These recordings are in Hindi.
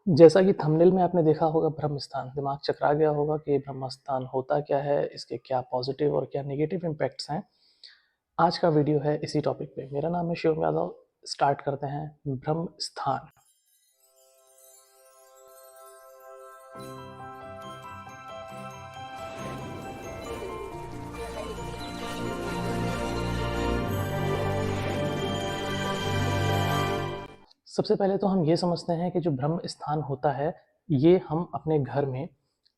जैसा कि थंबनेल में आपने देखा होगा ब्रह्म स्थान, दिमाग चकरा गया होगा कि ब्रह्म स्थान होता क्या है, इसके क्या पॉजिटिव और क्या नेगेटिव इम्पैक्ट्स हैं। आज का वीडियो है इसी टॉपिक पे। मेरा नाम है शिवम यादव। स्टार्ट करते हैं ब्रह्म स्थान। सबसे पहले तो हम ये समझते हैं कि जो ब्रह्म स्थान होता है, ये हम अपने घर में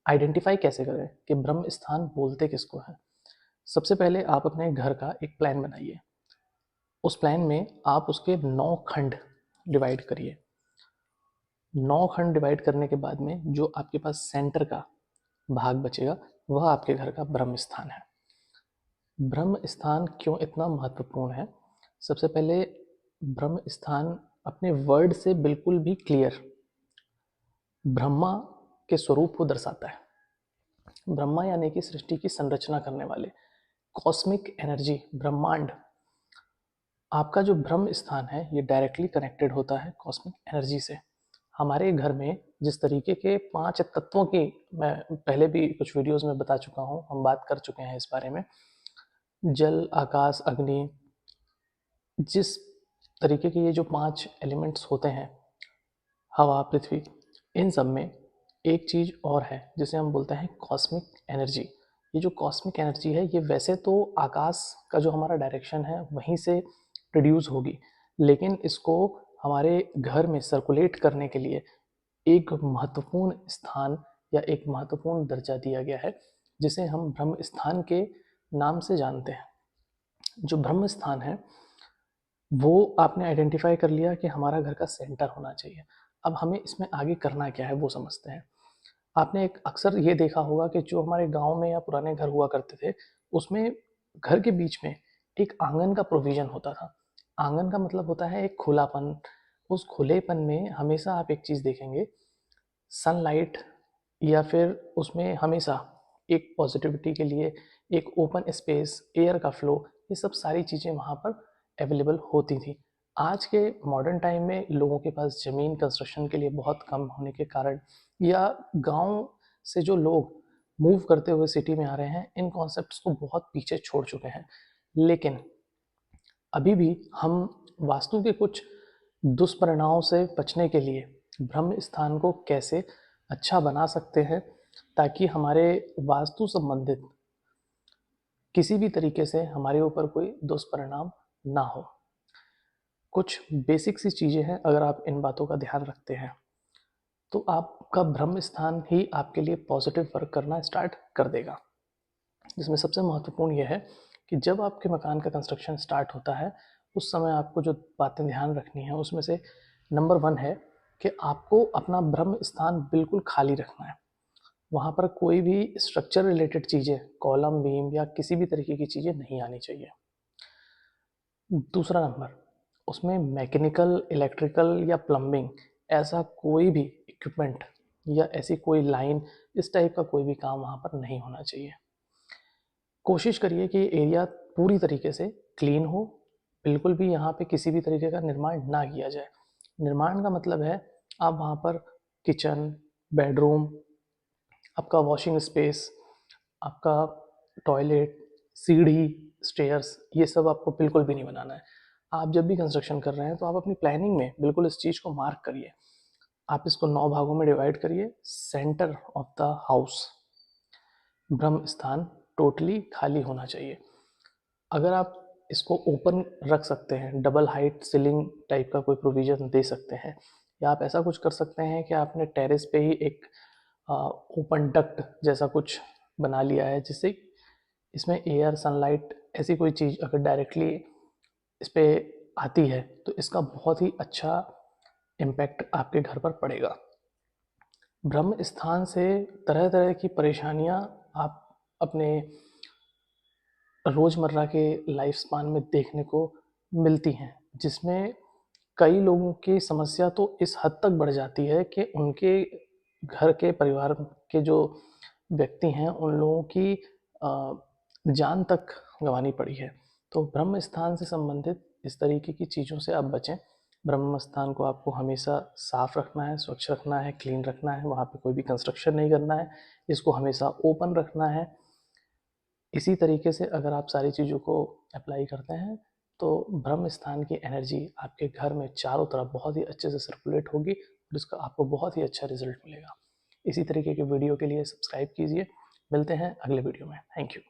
आइडेंटिफाई कैसे करें कि ब्रह्म स्थान बोलते किसको है। सबसे पहले आप अपने घर का एक प्लान बनाइए। उस प्लान में आप उसके 9 खंड डिवाइड करिए। 9 खंड डिवाइड करने के बाद में जो आपके पास सेंटर का भाग बचेगा, वह आपके घर का ब्रह्म स्थान है। ब्रह्म स्थान क्यों इतना महत्वपूर्ण है? सबसे पहले, ब्रह्म स्थान अपने वर्ड से बिल्कुल भी क्लियर ब्रह्मा के स्वरूप को दर्शाता है। ब्रह्मा यानी कि सृष्टि की संरचना करने वाले, कॉस्मिक एनर्जी, ब्रह्मांड। आपका जो ब्रह्म स्थान है, ये डायरेक्टली कनेक्टेड होता है कॉस्मिक एनर्जी से। हमारे घर में जिस तरीके के 5 तत्वों की मैं पहले भी कुछ वीडियोस में बता चुका हूँ, हम बात कर चुके हैं इस बारे में। जल, आकाश, अग्नि, जिस तरीके के ये जो 5 एलिमेंट्स होते हैं, हवा, पृथ्वी, इन सब में एक चीज़ और है जिसे हम बोलते हैं कॉस्मिक एनर्जी। ये जो कॉस्मिक एनर्जी है, ये वैसे तो आकाश का जो हमारा डायरेक्शन है वहीं से प्रोड्यूस होगी, लेकिन इसको हमारे घर में सर्कुलेट करने के लिए एक महत्वपूर्ण स्थान या एक महत्वपूर्ण दर्जा दिया गया है, जिसे हम ब्रह्म स्थान के नाम से जानते हैं। जो ब्रह्म स्थान है, वो आपने आइडेंटिफाई कर लिया कि हमारा घर का सेंटर होना चाहिए। अब हमें इसमें आगे करना क्या है वो समझते हैं। आपने एक अक्सर ये देखा होगा कि जो हमारे गांव में या पुराने घर हुआ करते थे, उसमें घर के बीच में एक आंगन का प्रोविजन होता था। आंगन का मतलब होता है एक खुलापन। उस खुलेपन में हमेशा आप एक चीज़ देखेंगे, सनलाइट, या फिर उसमें हमेशा एक पॉजिटिविटी के लिए एक ओपन स्पेस, एयर का फ्लो, ये सब सारी चीज़ें वहाँ पर अवेलेबल होती थी। आज के मॉडर्न टाइम में लोगों के पास ज़मीन कंस्ट्रक्शन के लिए बहुत कम होने के कारण, या गांव से जो लोग मूव करते हुए सिटी में आ रहे हैं, इन कॉन्सेप्ट्स को बहुत पीछे छोड़ चुके हैं। लेकिन अभी भी हम वास्तु के कुछ दुष्परिणामों से बचने के लिए ब्रह्म स्थान को कैसे अच्छा बना सकते हैं, ताकि हमारे वास्तु संबंधित किसी भी तरीके से हमारे ऊपर कोई दुष्परिणाम ना हो। कुछ बेसिक सी चीज़ें हैं, अगर आप इन बातों का ध्यान रखते हैं तो आपका ब्रह्म स्थान ही आपके लिए पॉजिटिव वर्क करना स्टार्ट कर देगा। जिसमें सबसे महत्वपूर्ण यह है कि जब आपके मकान का कंस्ट्रक्शन स्टार्ट होता है, उस समय आपको जो बातें ध्यान रखनी है, उसमें से नंबर 1 है कि आपको अपना ब्रह्म स्थान बिल्कुल खाली रखना है। वहाँ पर कोई भी स्ट्रक्चर रिलेटेड चीज़ें, कॉलम, बीम या किसी भी तरीके की चीज़ें नहीं आनी चाहिए। दूसरा नंबर, उसमें मैकेनिकल, इलेक्ट्रिकल या प्लम्बिंग, ऐसा कोई भी इक्विपमेंट या ऐसी कोई लाइन, इस टाइप का कोई भी काम वहाँ पर नहीं होना चाहिए। कोशिश करिए कि एरिया पूरी तरीके से क्लीन हो। बिल्कुल भी यहाँ पे किसी भी तरीके का निर्माण ना किया जाए। निर्माण का मतलब है आप वहाँ पर किचन, बेडरूम, आपका वॉशिंग स्पेस, आपका टॉयलेट, सीढ़ी, स्टेयर्स, ये सब आपको बिल्कुल भी नहीं बनाना है। आप जब भी कंस्ट्रक्शन कर रहे हैं तो आप अपनी प्लानिंग में बिल्कुल इस चीज़ को मार्क करिए। आप इसको 9 भागों में डिवाइड करिए। सेंटर ऑफ द हाउस, ब्रह्म स्थान टोटली खाली होना चाहिए। अगर आप इसको ओपन रख सकते हैं, डबल हाइट सीलिंग टाइप का कोई प्रोविज़न दे सकते हैं, या आप ऐसा कुछ कर सकते हैं कि आपने टेरेस पे ही एक ओपन डक्ट जैसा कुछ बना लिया है, जिससे इसमें एयर, सनलाइट, ऐसी कोई चीज़ अगर डायरेक्टली इस पे आती है तो इसका बहुत ही अच्छा इम्पैक्ट आपके घर पर पड़ेगा। ब्रह्म स्थान से तरह तरह की परेशानियां आप अपने रोज़मर्रा के लाइफ स्पान में देखने को मिलती हैं, जिसमें कई लोगों की समस्या तो इस हद तक बढ़ जाती है कि उनके घर के परिवार के जो व्यक्ति हैं, उन लोगों की जान तक गंवानी पड़ी है। तो ब्रह्म स्थान से संबंधित इस तरीके की चीज़ों से आप बचें। ब्रह्म स्थान को आपको हमेशा साफ रखना है, स्वच्छ रखना है, क्लीन रखना है, वहाँ पे कोई भी कंस्ट्रक्शन नहीं करना है, इसको हमेशा ओपन रखना है। इसी तरीके से अगर आप सारी चीज़ों को अप्लाई करते हैं तो ब्रह्म स्थान की एनर्जी आपके घर में चारों तरफ बहुत ही अच्छे से सर्कुलेट होगी और इसका आपको बहुत ही अच्छा रिजल्ट मिलेगा। इसी तरीके के वीडियो के लिए सब्सक्राइब कीजिए। मिलते हैं अगले वीडियो में। Thank you.